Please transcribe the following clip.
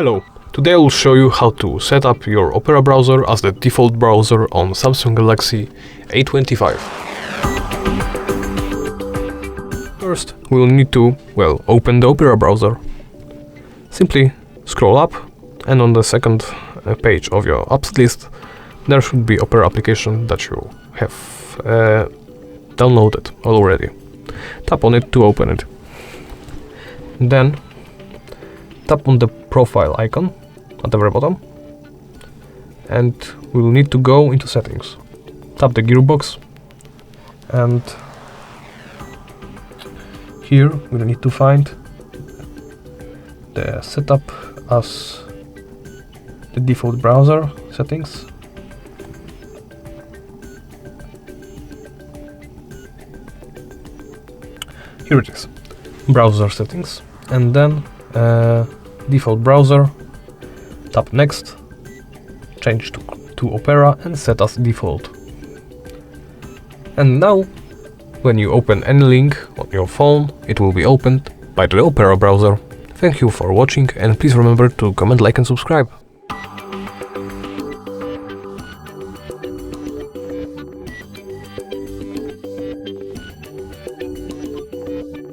Hello, today I will show you how to set up your Opera browser as the default browser on Samsung Galaxy A25. First, we'll need to, open the Opera browser. Simply scroll up, and on the second page of your apps list, there should be Opera application that you have downloaded already. Tap on it to open it. Then tap on the profile icon at the very bottom, and we'll need to go into settings. Tap the gearbox, and here we'll need to find the setup as the default browser settings. Here it is, browser settings, and then default browser, tap next, change to Opera and set as default. And now when you open any link on your phone, it will be opened by the Opera browser. Thank you for watching, and please remember to comment, like and subscribe.